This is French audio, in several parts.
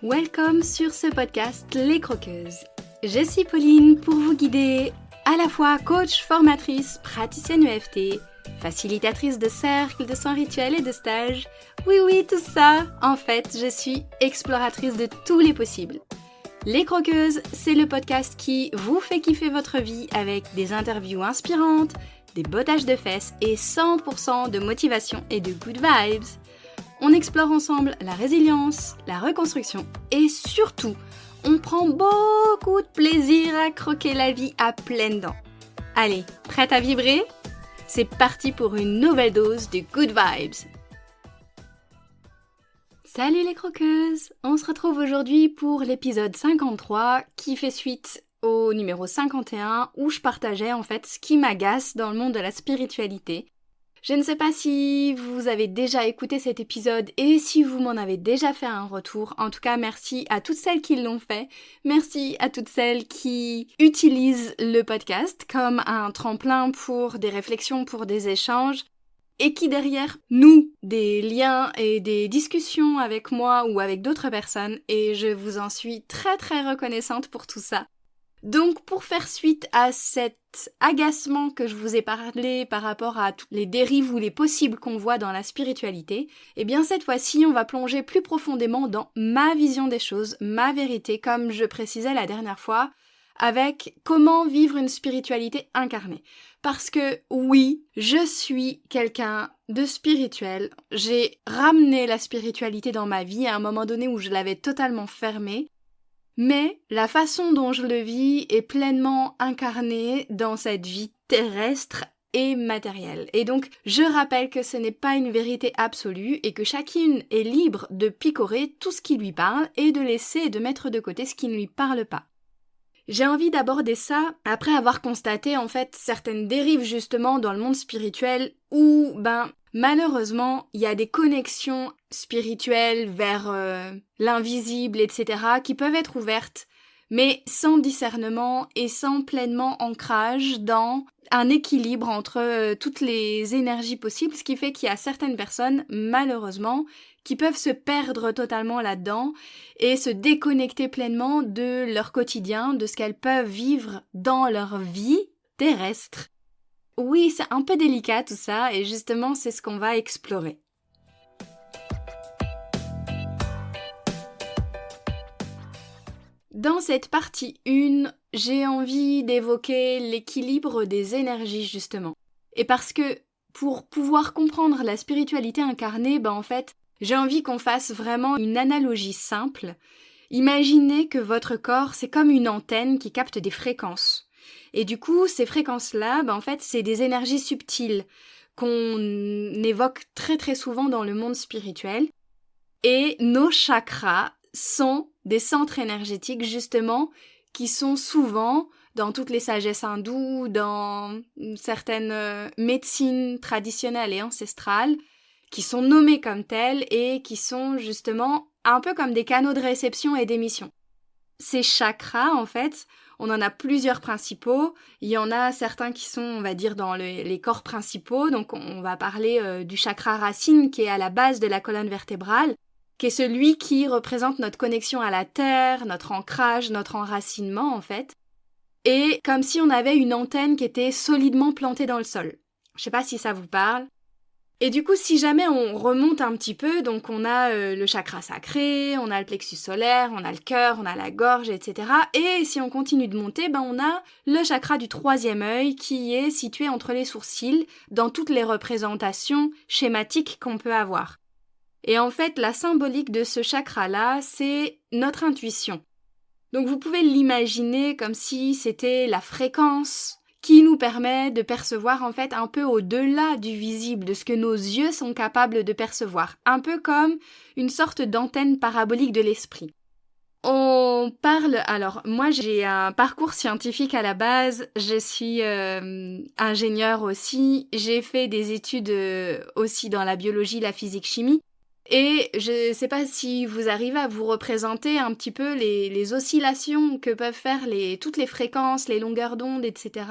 Welcome sur ce podcast Les Croqueuses. Je suis Pauline pour vous guider, à la fois coach, formatrice, praticienne EFT, facilitatrice de cercles, de soins rituels et de stages. Oui, tout ça. En fait, je suis exploratrice de tous les possibles. Les Croqueuses, c'est le podcast qui vous fait kiffer votre vie avec des interviews inspirantes, des bottages de fesses et 100% de motivation et de good vibes. On explore ensemble la résilience, la reconstruction et surtout, on prend beaucoup de plaisir à croquer la vie à pleines dents. Allez, prête à vibrer ? C'est parti pour une nouvelle dose de good vibes. Salut les croqueuses! On se retrouve aujourd'hui pour l'épisode 53 qui fait suite au numéro 51 où je partageais en fait ce qui m'agace dans le monde de la spiritualité. Je ne sais pas si vous avez déjà écouté cet épisode et si vous m'en avez déjà fait un retour. En tout cas, merci à toutes celles qui l'ont fait. Merci à toutes celles qui utilisent le podcast comme un tremplin pour des réflexions, pour des échanges. Et qui derrière nouent des liens et des discussions avec moi ou avec d'autres personnes. Et je vous en suis très très reconnaissante pour tout ça. Donc pour faire suite à cet agacement que je vous ai parlé par rapport à toutes les dérives ou les possibles qu'on voit dans la spiritualité, eh bien cette fois-ci on va plonger plus profondément dans ma vision des choses, ma vérité, comme je précisais la dernière fois, avec comment vivre une spiritualité incarnée. Parce que oui, je suis quelqu'un de spirituel, j'ai ramené la spiritualité dans ma vie à un moment donné où je l'avais totalement fermée, mais la façon dont je le vis est pleinement incarnée dans cette vie terrestre et matérielle. Et donc, je rappelle que ce n'est pas une vérité absolue et que chacune est libre de picorer tout ce qui lui parle et de laisser et de mettre de côté ce qui ne lui parle pas. J'ai envie d'aborder ça après avoir constaté en fait certaines dérives justement dans le monde spirituel où, malheureusement, il y a des connexions spirituelles vers l'invisible, etc., qui peuvent être ouvertes, mais sans discernement et sans pleinement ancrage dans un équilibre entre toutes les énergies possibles, ce qui fait qu'il y a certaines personnes, malheureusement, qui peuvent se perdre totalement là-dedans et se déconnecter pleinement de leur quotidien, de ce qu'elles peuvent vivre dans leur vie terrestre. Oui, c'est un peu délicat tout ça, et justement, c'est ce qu'on va explorer. Dans cette partie 1, j'ai envie d'évoquer l'équilibre des énergies, justement. Et parce que, pour pouvoir comprendre la spiritualité incarnée, en fait, j'ai envie qu'on fasse vraiment une analogie simple. Imaginez que votre corps, c'est comme une antenne qui capte des fréquences. Et du coup, ces fréquences-là, en fait, c'est des énergies subtiles qu'on évoque très très souvent dans le monde spirituel. Et nos chakras sont des centres énergétiques, justement, qui sont souvent dans toutes les sagesses hindoues, dans certaines médecines traditionnelles et ancestrales, qui sont nommés comme tels et qui sont justement un peu comme des canaux de réception et d'émission. Ces chakras, en fait, on en a plusieurs principaux. Il y en a certains qui sont, on va dire, dans les corps principaux. Donc, on va parler du chakra racine qui est à la base de la colonne vertébrale, qui est celui qui représente notre connexion à la terre, notre ancrage, notre enracinement, en fait. Et comme si on avait une antenne qui était solidement plantée dans le sol. Je sais pas si ça vous parle. Et du coup, si jamais on remonte un petit peu, donc on a le chakra sacré, on a le plexus solaire, on a le cœur, on a la gorge, etc. Et si on continue de monter, on a le chakra du troisième œil qui est situé entre les sourcils dans toutes les représentations schématiques qu'on peut avoir. Et en fait, la symbolique de ce chakra-là, c'est notre intuition. Donc vous pouvez l'imaginer comme si c'était la fréquence qui nous permet de percevoir en fait un peu au-delà du visible, de ce que nos yeux sont capables de percevoir. Un peu comme une sorte d'antenne parabolique de l'esprit. On parle, alors moi j'ai un parcours scientifique à la base, je suis ingénieure aussi, j'ai fait des études aussi dans la biologie, la physique-chimie. Et je sais pas si vous arrivez à vous représenter un petit peu les oscillations que peuvent faire toutes les fréquences, les longueurs d'onde, etc.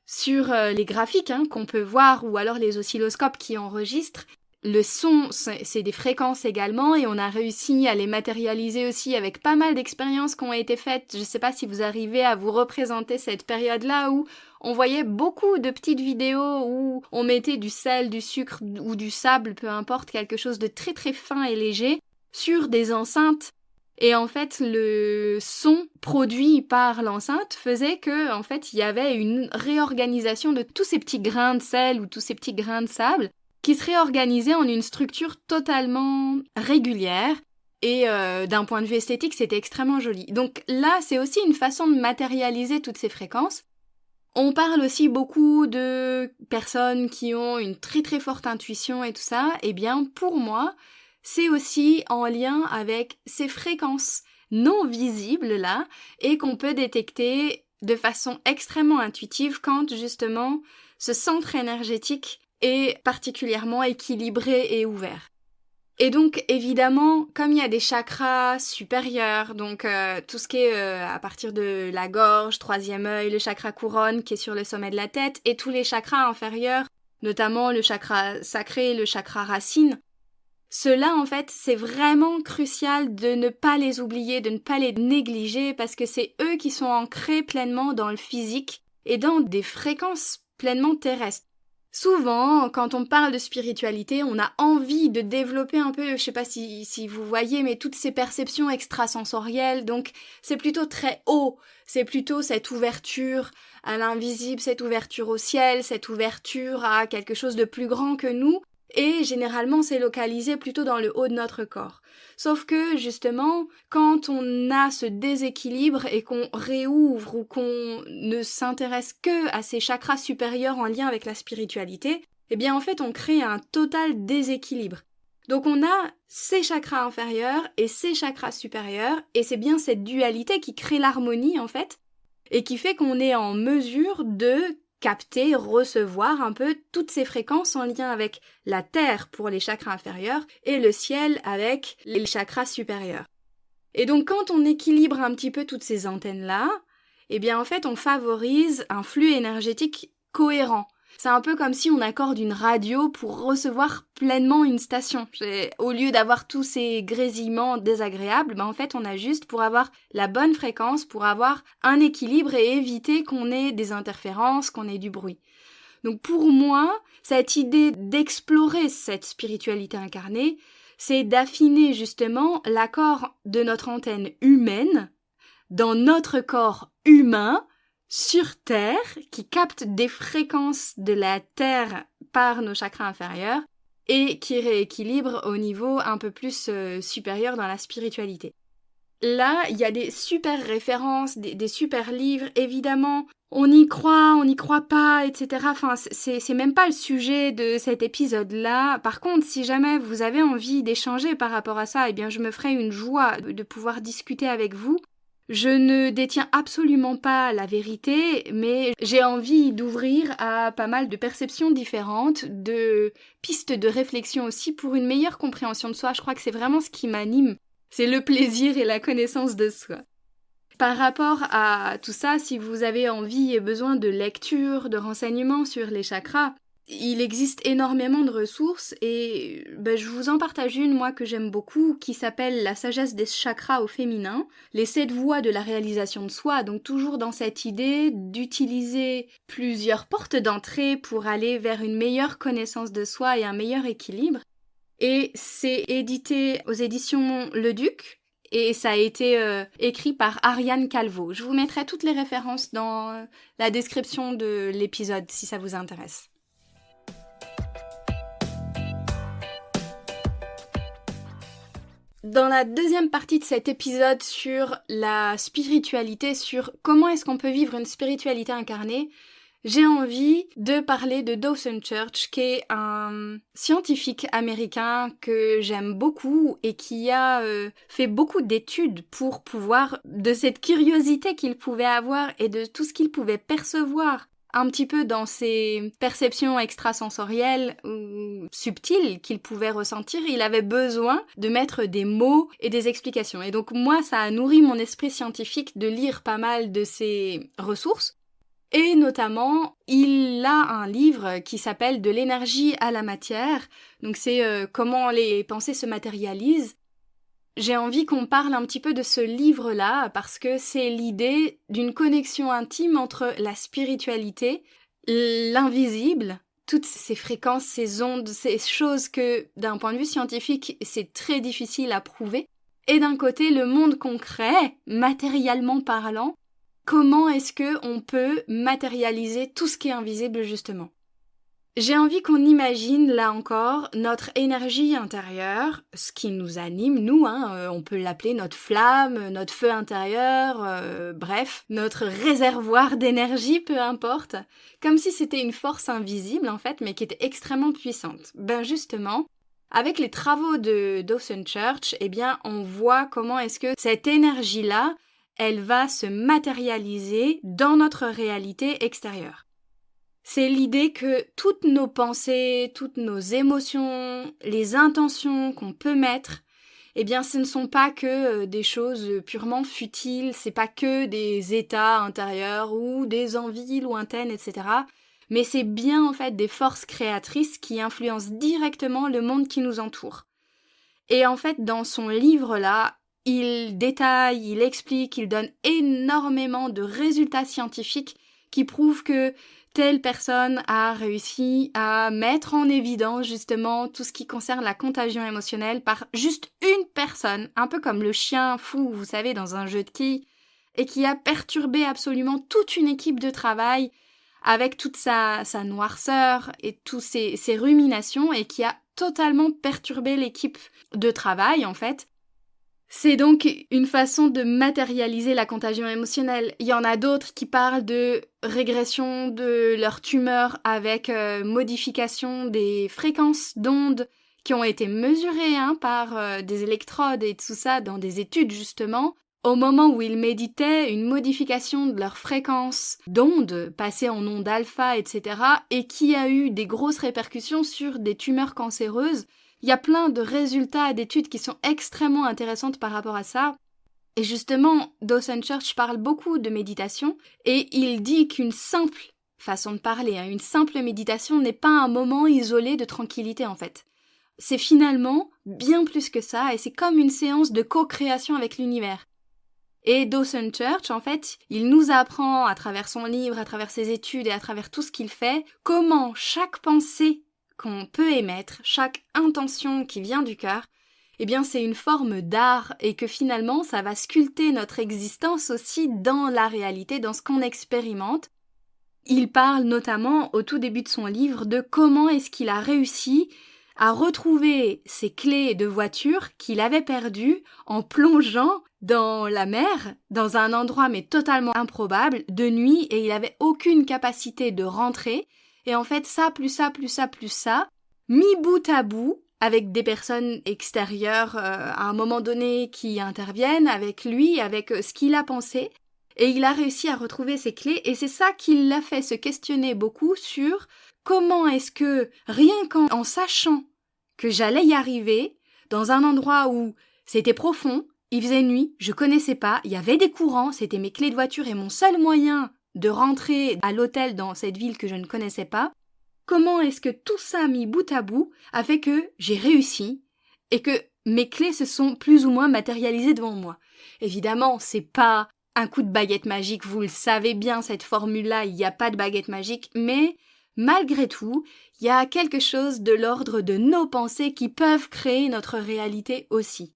sur les graphiques qu'on peut voir ou alors les oscilloscopes qui enregistrent. Le son, c'est des fréquences également, et on a réussi à les matérialiser aussi avec pas mal d'expériences qui ont été faites. Je sais pas si vous arrivez à vous représenter cette période-là où on voyait beaucoup de petites vidéos où on mettait du sel, du sucre ou du sable, peu importe, quelque chose de très très fin et léger, sur des enceintes. Et en fait, le son produit par l'enceinte faisait que, en fait, il y avait une réorganisation de tous ces petits grains de sel ou tous ces petits grains de sable qui se réorganisaient en une structure totalement régulière. Et d'un point de vue esthétique, c'était extrêmement joli. Donc là, c'est aussi une façon de matérialiser toutes ces fréquences. On parle aussi beaucoup de personnes qui ont une très très forte intuition et tout ça. Eh bien, pour moi, c'est aussi en lien avec ces fréquences non visibles là, et qu'on peut détecter de façon extrêmement intuitive quand justement ce centre énergétique est particulièrement équilibré et ouvert. Et donc évidemment, comme il y a des chakras supérieurs, donc tout ce qui est à partir de la gorge, troisième œil, le chakra couronne qui est sur le sommet de la tête, et tous les chakras inférieurs, notamment le chakra sacré, le chakra racine, ceux-là en fait c'est vraiment crucial de ne pas les oublier, de ne pas les négliger, parce que c'est eux qui sont ancrés pleinement dans le physique et dans des fréquences pleinement terrestres. Souvent, quand on parle de spiritualité, on a envie de développer un peu, je sais pas si vous voyez, mais toutes ces perceptions extrasensorielles, donc c'est plutôt très haut, c'est plutôt cette ouverture à l'invisible, cette ouverture au ciel, cette ouverture à quelque chose de plus grand que nous, et généralement c'est localisé plutôt dans le haut de notre corps. Sauf que justement, quand on a ce déséquilibre et qu'on réouvre ou qu'on ne s'intéresse que à ces chakras supérieurs en lien avec la spiritualité, eh bien en fait on crée un total déséquilibre. Donc on a ces chakras inférieurs et ces chakras supérieurs, et c'est bien cette dualité qui crée l'harmonie en fait, et qui fait qu'on est en mesure de capter, recevoir un peu toutes ces fréquences en lien avec la terre pour les chakras inférieurs et le ciel avec les chakras supérieurs. Et donc quand on équilibre un petit peu toutes ces antennes-là, eh bien en fait on favorise un flux énergétique cohérent. C'est un peu comme si on accorde une radio pour recevoir pleinement une station. Au lieu d'avoir tous ces grésillements désagréables, en fait on a juste pour avoir la bonne fréquence, pour avoir un équilibre et éviter qu'on ait des interférences, qu'on ait du bruit. Donc pour moi, cette idée d'explorer cette spiritualité incarnée, c'est d'affiner justement l'accord de notre antenne humaine dans notre corps humain, sur Terre, qui capte des fréquences de la Terre par nos chakras inférieurs et qui rééquilibre au niveau un peu plus supérieur dans la spiritualité. Là, il y a des super références, des super livres, évidemment, on y croit pas, etc. Enfin, c'est même pas le sujet de cet épisode-là. Par contre, si jamais vous avez envie d'échanger par rapport à ça, eh bien je me ferai une joie de pouvoir discuter avec vous. Je ne détiens absolument pas la vérité, mais j'ai envie d'ouvrir à pas mal de perceptions différentes, de pistes de réflexion aussi pour une meilleure compréhension de soi. Je crois que c'est vraiment ce qui m'anime, c'est le plaisir et la connaissance de soi. Par rapport à tout ça, si vous avez envie et besoin de lecture, de renseignements sur les chakras, il existe énormément de ressources et je vous en partage une, moi, que j'aime beaucoup, qui s'appelle La sagesse des chakras au féminin, les 7 voies de la réalisation de soi, donc toujours dans cette idée d'utiliser plusieurs portes d'entrée pour aller vers une meilleure connaissance de soi et un meilleur équilibre. Et c'est édité aux éditions Le Duc, et ça a été écrit par Ariane Calvo. Je vous mettrai toutes les références dans la description de l'épisode si ça vous intéresse. Dans la deuxième partie de cet épisode sur la spiritualité, sur comment est-ce qu'on peut vivre une spiritualité incarnée, j'ai envie de parler de Dawson Church, qui est un scientifique américain que j'aime beaucoup et qui a fait beaucoup d'études pour pouvoir, de cette curiosité qu'il pouvait avoir et de tout ce qu'il pouvait percevoir un petit peu dans ses perceptions extrasensorielles ou subtiles qu'il pouvait ressentir, il avait besoin de mettre des mots et des explications. Et donc moi, ça a nourri mon esprit scientifique de lire pas mal de ses ressources. Et notamment, il a un livre qui s'appelle De l'énergie à la matière. Donc c'est comment les pensées se matérialisent. J'ai envie qu'on parle un petit peu de ce livre-là parce que c'est l'idée d'une connexion intime entre la spiritualité, l'invisible, toutes ces fréquences, ces ondes, ces choses que, d'un point de vue scientifique, c'est très difficile à prouver. Et d'un côté, le monde concret, matériellement parlant, comment est-ce que on peut matérialiser tout ce qui est invisible justement? J'ai envie qu'on imagine, là encore, notre énergie intérieure, ce qui nous anime, nous, on peut l'appeler notre flamme, notre feu intérieur, bref, notre réservoir d'énergie, peu importe, comme si c'était une force invisible, en fait, mais qui était extrêmement puissante. Ben justement, avec les travaux de Dawson Church, eh bien, on voit comment est-ce que cette énergie-là, elle va se matérialiser dans notre réalité extérieure. C'est l'idée que toutes nos pensées, toutes nos émotions, les intentions qu'on peut mettre, eh bien ce ne sont pas que des choses purement futiles, c'est pas que des états intérieurs ou des envies lointaines, etc. Mais c'est bien en fait des forces créatrices qui influencent directement le monde qui nous entoure. Et en fait, dans son livre-là, il détaille, il explique, il donne énormément de résultats scientifiques qui prouvent que telle personne a réussi à mettre en évidence justement tout ce qui concerne la contagion émotionnelle par juste une personne, un peu comme le chien fou, vous savez, dans un jeu de quilles, et qui a perturbé absolument toute une équipe de travail avec toute sa noirceur et toutes ses ruminations et qui a totalement perturbé l'équipe de travail en fait. C'est donc une façon de matérialiser la contagion émotionnelle. Il y en a d'autres qui parlent de régression de leur tumeur avec modification des fréquences d'ondes qui ont été mesurées par des électrodes et tout ça dans des études justement. Au moment où ils méditaient, une modification de leur fréquence d'ondes passée en ondes alpha, etc. et qui a eu des grosses répercussions sur des tumeurs cancéreuses. Il y a plein de résultats d'études qui sont extrêmement intéressantes par rapport à ça. Et justement, Dawson Church parle beaucoup de méditation et il dit qu'une simple façon de parler, une simple méditation n'est pas un moment isolé de tranquillité en fait. C'est finalement bien plus que ça et c'est comme une séance de co-création avec l'univers. Et Dawson Church, en fait, il nous apprend à travers son livre, à travers ses études et à travers tout ce qu'il fait, comment chaque pensée qu'on peut émettre, chaque intention qui vient du cœur, eh bien c'est une forme d'art et que finalement ça va sculpter notre existence aussi dans la réalité, dans ce qu'on expérimente. Il parle notamment au tout début de son livre de comment est-ce qu'il a réussi à retrouver ses clés de voiture qu'il avait perdues en plongeant dans la mer, dans un endroit mais totalement improbable, de nuit, et il avait aucune capacité de rentrer. Et en fait, ça, plus ça, plus ça, plus ça, mis bout à bout, avec des personnes extérieures à un moment donné qui interviennent, avec lui, avec ce qu'il a pensé, et il a réussi à retrouver ses clés, et c'est ça qui l'a fait se questionner beaucoup sur comment est-ce que, rien qu'en sachant que j'allais y arriver, dans un endroit où c'était profond, il faisait nuit, je connaissais pas, il y avait des courants, c'était mes clés de voiture et mon seul moyen de rentrer à l'hôtel dans cette ville que je ne connaissais pas, comment est-ce que tout ça mis bout à bout a fait que j'ai réussi et que mes clés se sont plus ou moins matérialisées devant moi. Évidemment, c'est pas un coup de baguette magique, vous le savez bien, cette formule-là, il n'y a pas de baguette magique, mais malgré tout, il y a quelque chose de l'ordre de nos pensées qui peuvent créer notre réalité aussi.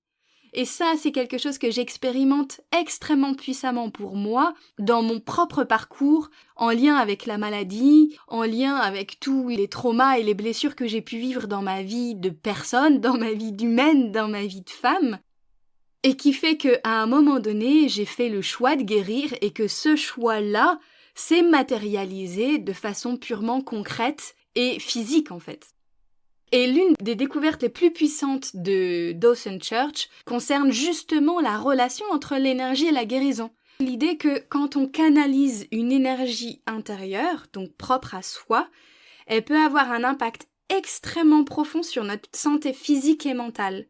Et ça, c'est quelque chose que j'expérimente extrêmement puissamment pour moi, dans mon propre parcours, en lien avec la maladie, en lien avec tous les traumas et les blessures que j'ai pu vivre dans ma vie de personne, dans ma vie d'humaine, dans ma vie de femme, et qui fait qu'à un moment donné, j'ai fait le choix de guérir et que ce choix-là s'est matérialisé de façon purement concrète et physique en fait. Et l'une des découvertes les plus puissantes de Dawson Church concerne justement la relation entre l'énergie et la guérison. L'idée que quand on canalise une énergie intérieure, donc propre à soi, elle peut avoir un impact extrêmement profond sur notre santé physique et mentale.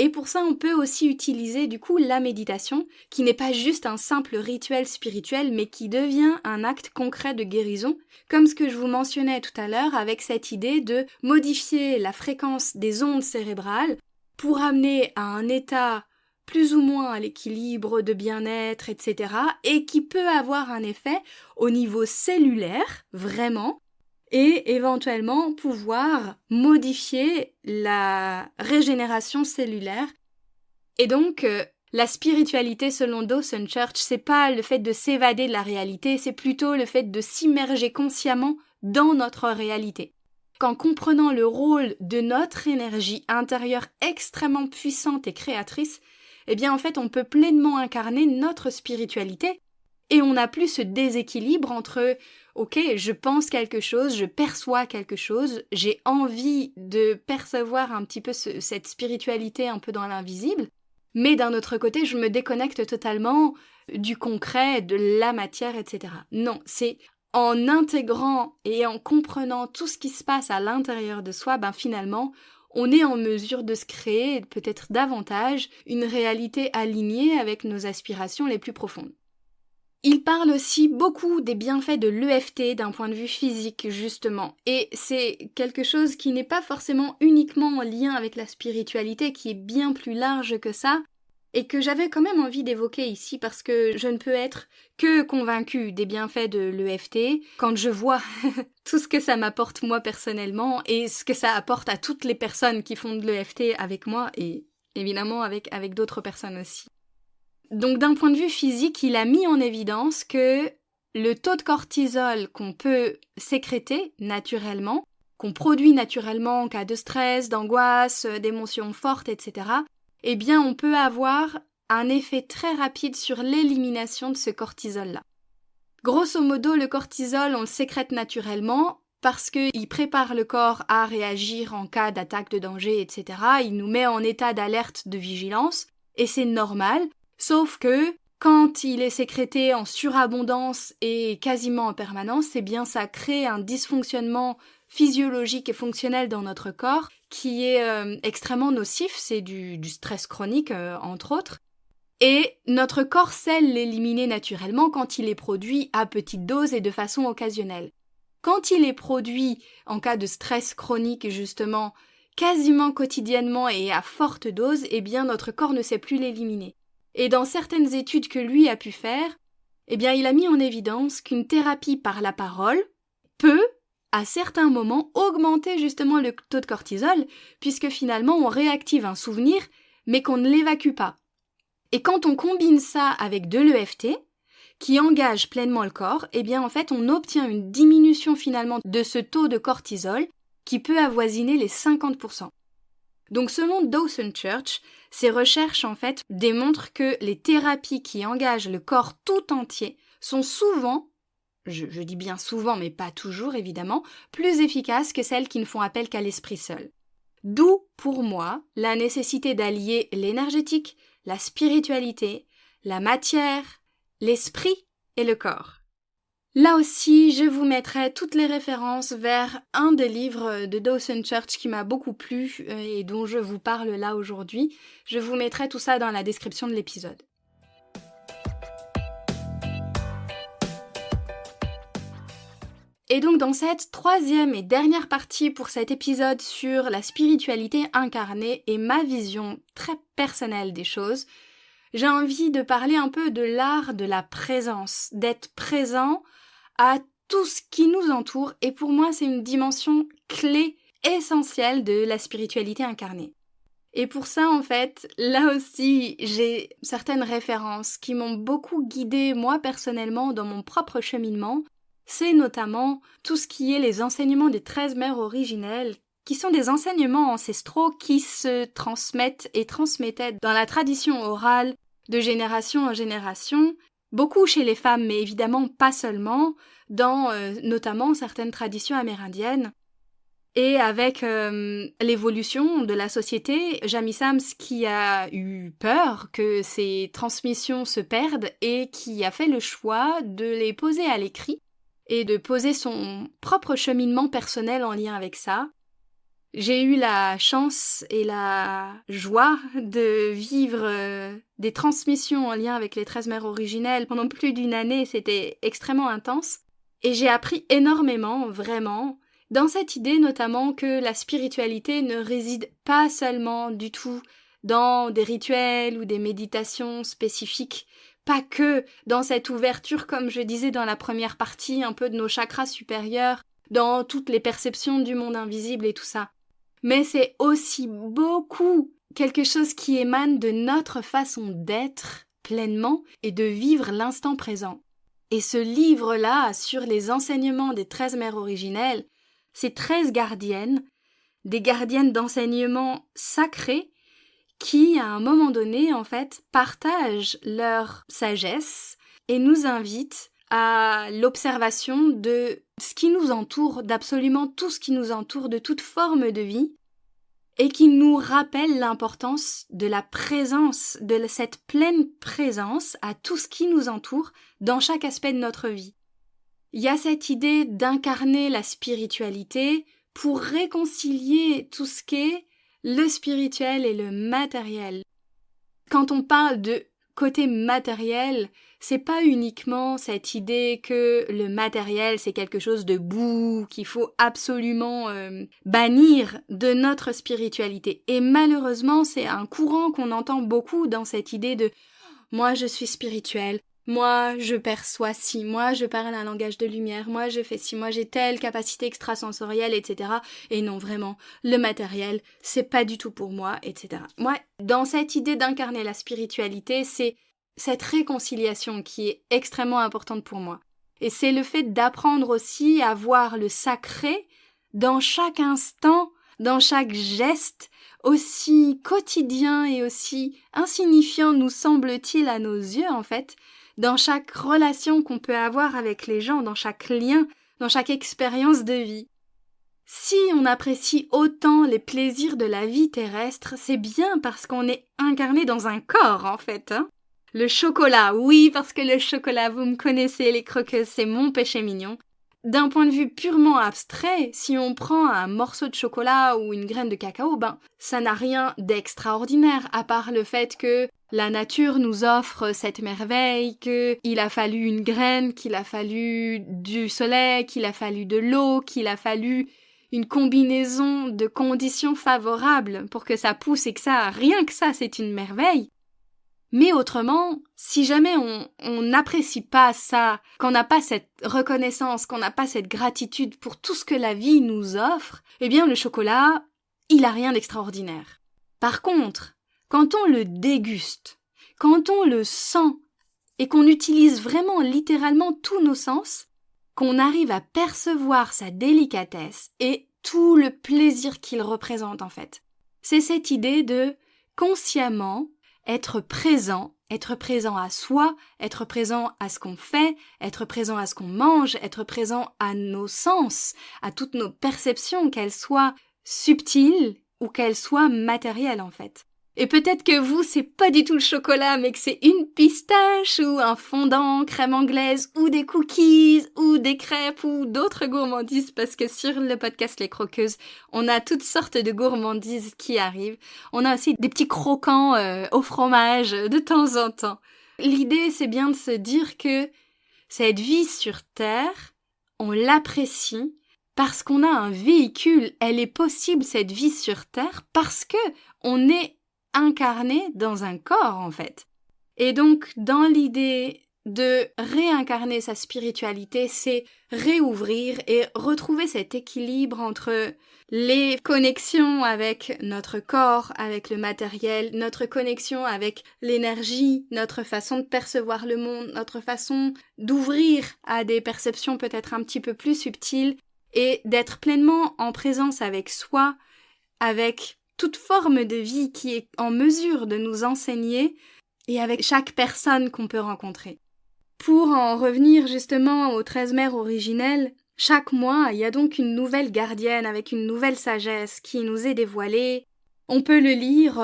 Et pour ça, on peut aussi utiliser du coup la méditation, qui n'est pas juste un simple rituel spirituel, mais qui devient un acte concret de guérison, comme ce que je vous mentionnais tout à l'heure avec cette idée de modifier la fréquence des ondes cérébrales pour amener à un état plus ou moins à l'équilibre, de bien-être, etc., et qui peut avoir un effet au niveau cellulaire, vraiment, et éventuellement pouvoir modifier la régénération cellulaire. Et donc, la spiritualité selon Dawson Church, c'est pas le fait de s'évader de la réalité, c'est plutôt le fait de s'immerger consciemment dans notre réalité. Qu'en comprenant le rôle de notre énergie intérieure extrêmement puissante et créatrice, eh bien en fait on peut pleinement incarner notre spiritualité et on n'a plus ce déséquilibre entre ok, je pense quelque chose, je perçois quelque chose, j'ai envie de percevoir un petit peu cette spiritualité un peu dans l'invisible, mais d'un autre côté je me déconnecte totalement du concret, de la matière, etc. Non, c'est en intégrant et en comprenant tout ce qui se passe à l'intérieur de soi, finalement, on est en mesure de se créer, peut-être davantage, une réalité alignée avec nos aspirations les plus profondes. Il parle aussi beaucoup des bienfaits de l'EFT d'un point de vue physique, justement, et c'est quelque chose qui n'est pas forcément uniquement en lien avec la spiritualité, qui est bien plus large que ça, et que j'avais quand même envie d'évoquer ici parce que je ne peux être que convaincue des bienfaits de l'EFT quand je vois tout ce que ça m'apporte moi personnellement et ce que ça apporte à toutes les personnes qui font de l'EFT avec moi et évidemment avec d'autres personnes aussi. Donc d'un point de vue physique, il a mis en évidence que le taux de cortisol qu'on peut sécréter naturellement, qu'on produit naturellement en cas de stress, d'angoisse, d'émotions fortes, etc., eh bien on peut avoir un effet très rapide sur l'élimination de ce cortisol-là. Grosso modo, le cortisol, on le sécrète naturellement parce qu'il prépare le corps à réagir en cas d'attaque de danger, etc. Il nous met en état d'alerte, de vigilance, et c'est normal, sauf que quand il est sécrété en surabondance et quasiment en permanence, eh bien ça crée un dysfonctionnement physiologique et fonctionnel dans notre corps qui est extrêmement nocif, c'est du stress chronique entre autres, et notre corps sait l'éliminer naturellement quand il est produit à petite dose et de façon occasionnelle. Quand il est produit en cas de stress chronique justement quasiment quotidiennement et à forte dose, eh bien notre corps ne sait plus l'éliminer. Et dans certaines études que lui a pu faire, eh bien il a mis en évidence qu'une thérapie par la parole peut à certains moments augmenter justement le taux de cortisol, puisque finalement on réactive un souvenir, mais qu'on ne l'évacue pas. Et quand on combine ça avec de l'EFT, qui engage pleinement le corps, eh bien en fait on obtient une diminution finalement de ce taux de cortisol qui peut avoisiner les 50%. Donc selon Dawson Church, ces recherches en fait démontrent que les thérapies qui engagent le corps tout entier sont souvent, je dis bien souvent mais pas toujours évidemment, plus efficaces que celles qui ne font appel qu'à l'esprit seul. D'où, pour moi, la nécessité d'allier l'énergétique, la spiritualité, la matière, l'esprit et le corps. Là aussi, je vous mettrai toutes les références vers un des livres de Dawson Church qui m'a beaucoup plu et dont je vous parle là aujourd'hui. Je vous mettrai tout ça dans la description de l'épisode. Et donc dans cette troisième et dernière partie pour cet épisode sur la spiritualité incarnée et ma vision très personnelle des choses, j'ai envie de parler un peu de l'art de la présence, d'être présent à tout ce qui nous entoure, et pour moi c'est une dimension clé, essentielle de la spiritualité incarnée. Et pour ça en fait, là aussi j'ai certaines références qui m'ont beaucoup guidée moi personnellement dans mon propre cheminement. C'est notamment tout ce qui est les enseignements des 13 mères originelles, qui sont des enseignements ancestraux qui se transmettent et transmettaient dans la tradition orale de génération en génération, beaucoup chez les femmes, mais évidemment pas seulement, dans notamment certaines traditions amérindiennes. Et avec l'évolution de la société, Jamie Sams qui a eu peur que ces transmissions se perdent et qui a fait le choix de les poser à l'écrit et de poser son propre cheminement personnel en lien avec ça. J'ai eu la chance et la joie de vivre des transmissions en lien avec les 13 mères originelles pendant plus d'une année, c'était extrêmement intense. Et j'ai appris énormément, vraiment, dans cette idée notamment que la spiritualité ne réside pas seulement du tout dans des rituels ou des méditations spécifiques, pas que dans cette ouverture, comme je disais dans la première partie, un peu de nos chakras supérieurs, dans toutes les perceptions du monde invisible et tout ça. Mais c'est aussi beaucoup quelque chose qui émane de notre façon d'être pleinement et de vivre l'instant présent. Et ce livre-là, sur les enseignements des 13 mères originelles, c'est 13 gardiennes, des gardiennes d'enseignements sacrés qui, à un moment donné, en fait, partagent leur sagesse et nous invitent à l'observation de ce qui nous entoure, d'absolument tout ce qui nous entoure, de toute forme de vie, et qui nous rappelle l'importance de la présence, de cette pleine présence à tout ce qui nous entoure dans chaque aspect de notre vie. Il y a cette idée d'incarner la spiritualité pour réconcilier tout ce qu'est le spirituel et le matériel. Quand on parle de côté matériel, c'est pas uniquement cette idée que le matériel c'est quelque chose de boue, qu'il faut absolument bannir de notre spiritualité. Et malheureusement, c'est un courant qu'on entend beaucoup dans cette idée de « moi je suis spirituel ». Moi, je perçois ci, moi, je parle un langage de lumière, moi, je fais ci, moi, j'ai telle capacité extrasensorielle, etc. Et non, vraiment, le matériel, c'est pas du tout pour moi, etc. Moi, dans cette idée d'incarner la spiritualité, c'est cette réconciliation qui est extrêmement importante pour moi. Et c'est le fait d'apprendre aussi à voir le sacré dans chaque instant, dans chaque geste, aussi quotidien et aussi insignifiant nous semble-t-il à nos yeux, en fait, dans chaque relation qu'on peut avoir avec les gens, dans chaque lien, dans chaque expérience de vie. Si on apprécie autant les plaisirs de la vie terrestre, c'est bien parce qu'on est incarné dans un corps, en fait. Le chocolat, oui, parce que le chocolat, vous me connaissez, les croqueuses, c'est mon péché mignon. D'un point de vue purement abstrait, si on prend un morceau de chocolat ou une graine de cacao, ça n'a rien d'extraordinaire, à part le fait que la nature nous offre cette merveille, qu'il a fallu une graine, qu'il a fallu du soleil, qu'il a fallu de l'eau, qu'il a fallu une combinaison de conditions favorables pour que ça pousse et que ça, rien que ça, c'est une merveille. Mais autrement, si jamais on n'apprécie pas ça, qu'on n'a pas cette reconnaissance, qu'on n'a pas cette gratitude pour tout ce que la vie nous offre, eh bien le chocolat, il a rien d'extraordinaire. Par contre, quand on le déguste, quand on le sent et qu'on utilise vraiment littéralement tous nos sens, qu'on arrive à percevoir sa délicatesse et tout le plaisir qu'il représente en fait. C'est cette idée de consciemment être présent à soi, être présent à ce qu'on fait, être présent à ce qu'on mange, être présent à nos sens, à toutes nos perceptions, qu'elles soient subtiles ou qu'elles soient matérielles en fait. Et peut-être que vous, c'est pas du tout le chocolat, mais que c'est une pistache ou un fondant, crème anglaise ou des cookies ou des crêpes ou d'autres gourmandises, parce que sur le podcast Les Croqueuses, on a toutes sortes de gourmandises qui arrivent. On a aussi des petits croquants au fromage de temps en temps. L'idée, c'est bien de se dire que cette vie sur Terre, on l'apprécie parce qu'on a un véhicule. Elle est possible, cette vie sur Terre, parce que on est incarné dans un corps en fait. Et donc dans l'idée de réincarner sa spiritualité, c'est réouvrir et retrouver cet équilibre entre les connexions avec notre corps, avec le matériel, notre connexion avec l'énergie, notre façon de percevoir le monde, notre façon d'ouvrir à des perceptions peut-être un petit peu plus subtiles et d'être pleinement en présence avec soi, avec toute forme de vie qui est en mesure de nous enseigner et avec chaque personne qu'on peut rencontrer. Pour en revenir justement aux 13 mères originelles, chaque mois, il y a donc une nouvelle gardienne avec une nouvelle sagesse qui nous est dévoilée. On peut le lire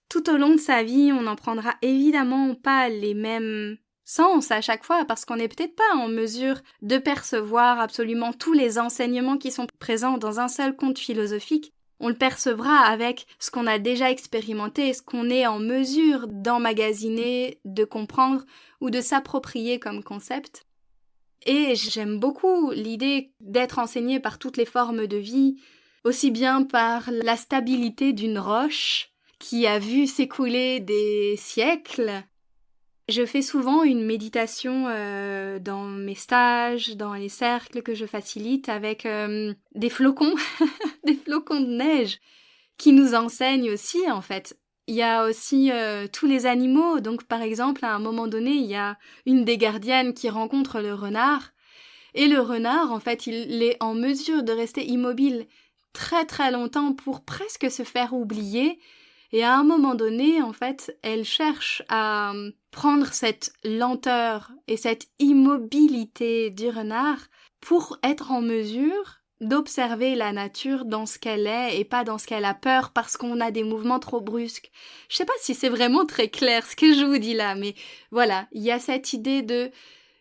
tout au long de sa vie, on n'en prendra évidemment pas les mêmes sens à chaque fois parce qu'on n'est peut-être pas en mesure de percevoir absolument tous les enseignements qui sont présents dans un seul conte philosophique. On le percevra avec ce qu'on a déjà expérimenté, ce qu'on est en mesure d'emmagasiner, de comprendre ou de s'approprier comme concept. Et j'aime beaucoup l'idée d'être enseigné par toutes les formes de vie, aussi bien par la stabilité d'une roche qui a vu s'écouler des siècles. Je fais souvent une méditation dans mes stages, dans les cercles que je facilite avec des flocons, des flocons de neige qui nous enseignent aussi en fait. Il y a aussi tous les animaux, donc par exemple à un moment donné il y a une des gardiennes qui rencontre le renard et le renard en fait il est en mesure de rester immobile très très longtemps pour presque se faire oublier. Et à un moment donné, en fait, elle cherche à prendre cette lenteur et cette immobilité du renard pour être en mesure d'observer la nature dans ce qu'elle est et pas dans ce qu'elle a peur parce qu'on a des mouvements trop brusques. Je sais pas si c'est vraiment très clair ce que je vous dis là, mais voilà, il y a cette idée de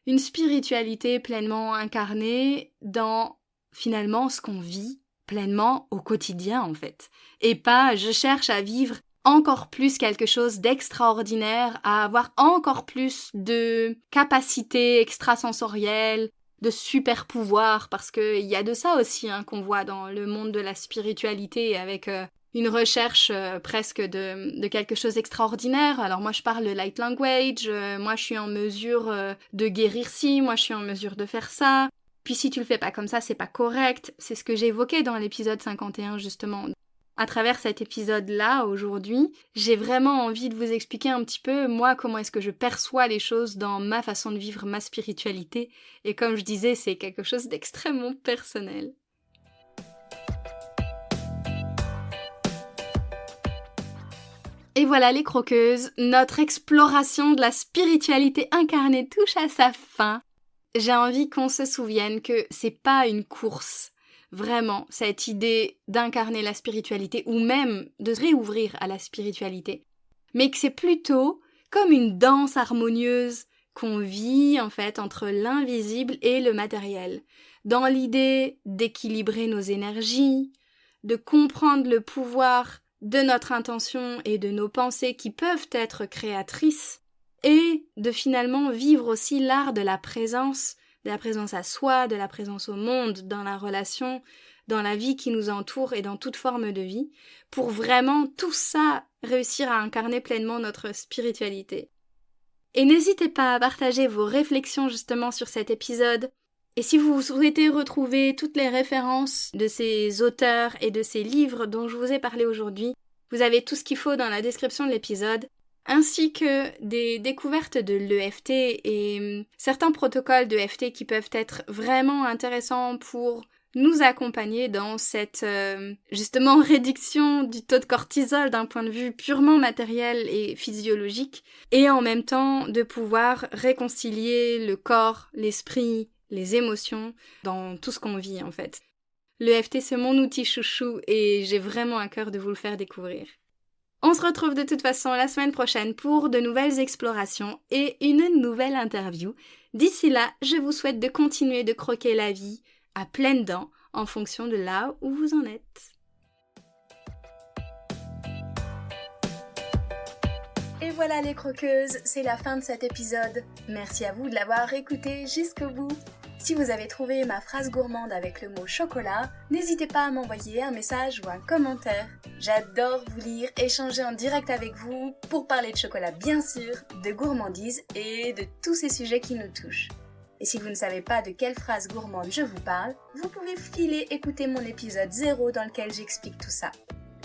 une spiritualité pleinement incarnée dans finalement ce qu'on vit pleinement au quotidien en fait. Et pas je cherche à vivre encore plus quelque chose d'extraordinaire, à avoir encore plus de capacités extrasensorielles, de super pouvoirs, parce qu'il y a de ça aussi qu'on voit dans le monde de la spiritualité avec une recherche presque de quelque chose d'extraordinaire. Alors moi je parle de light language, moi je suis en mesure de guérir ci, moi je suis en mesure de faire ça. Puis si tu le fais pas comme ça, c'est pas correct. C'est ce que j'ai évoqué dans l'épisode 51 justement. À travers cet épisode-là, aujourd'hui, j'ai vraiment envie de vous expliquer un petit peu, moi, comment est-ce que je perçois les choses dans ma façon de vivre ma spiritualité. Et comme je disais, c'est quelque chose d'extrêmement personnel. Et voilà les croqueuses, notre exploration de la spiritualité incarnée touche à sa fin. J'ai envie qu'on se souvienne que c'est pas une course, vraiment, cette idée d'incarner la spiritualité ou même de se réouvrir à la spiritualité, mais que c'est plutôt comme une danse harmonieuse qu'on vit en fait entre l'invisible et le matériel, dans l'idée d'équilibrer nos énergies, de comprendre le pouvoir de notre intention et de nos pensées qui peuvent être créatrices, et de finalement vivre aussi l'art de la présence à soi, de la présence au monde, dans la relation, dans la vie qui nous entoure et dans toute forme de vie, pour vraiment tout ça réussir à incarner pleinement notre spiritualité. Et n'hésitez pas à partager vos réflexions justement sur cet épisode. Et si vous souhaitez retrouver toutes les références de ces auteurs et de ces livres dont je vous ai parlé aujourd'hui, vous avez tout ce qu'il faut dans la description de l'épisode, ainsi que des découvertes de l'EFT et certains protocoles d'EFT qui peuvent être vraiment intéressants pour nous accompagner dans cette justement réduction du taux de cortisol d'un point de vue purement matériel et physiologique, et en même temps de pouvoir réconcilier le corps, l'esprit, les émotions dans tout ce qu'on vit en fait. L'EFT c'est mon outil chouchou et j'ai vraiment à cœur de vous le faire découvrir. On se retrouve de toute façon la semaine prochaine pour de nouvelles explorations et une nouvelle interview. D'ici là, je vous souhaite de continuer de croquer la vie à pleines dents en fonction de là où vous en êtes. Et voilà les croqueuses, c'est la fin de cet épisode. Merci à vous de l'avoir écouté jusqu'au bout. Si vous avez trouvé ma phrase gourmande avec le mot chocolat, n'hésitez pas à m'envoyer un message ou un commentaire. J'adore vous lire, échanger en direct avec vous pour parler de chocolat bien sûr, de gourmandise et de tous ces sujets qui nous touchent. Et si vous ne savez pas de quelle phrase gourmande je vous parle, vous pouvez filer écouter mon épisode 0 dans lequel j'explique tout ça.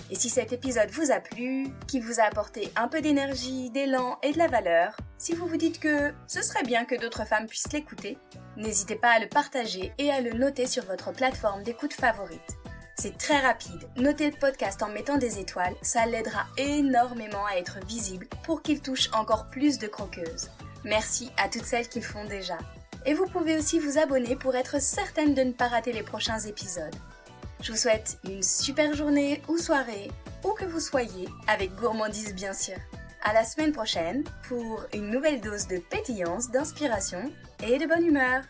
Et si cet épisode vous a plu, qu'il vous a apporté un peu d'énergie, d'élan et de la valeur, si vous vous dites que ce serait bien que d'autres femmes puissent l'écouter, n'hésitez pas à le partager et à le noter sur votre plateforme d'écoute favorite. C'est très rapide, notez le podcast en mettant des étoiles, ça l'aidera énormément à être visible pour qu'il touche encore plus de croqueuses. Merci à toutes celles qui le font déjà. Et vous pouvez aussi vous abonner pour être certaine de ne pas rater les prochains épisodes. Je vous souhaite une super journée ou soirée, où que vous soyez, avec gourmandise bien sûr. À la semaine prochaine pour une nouvelle dose de pétillance, d'inspiration et de bonne humeur.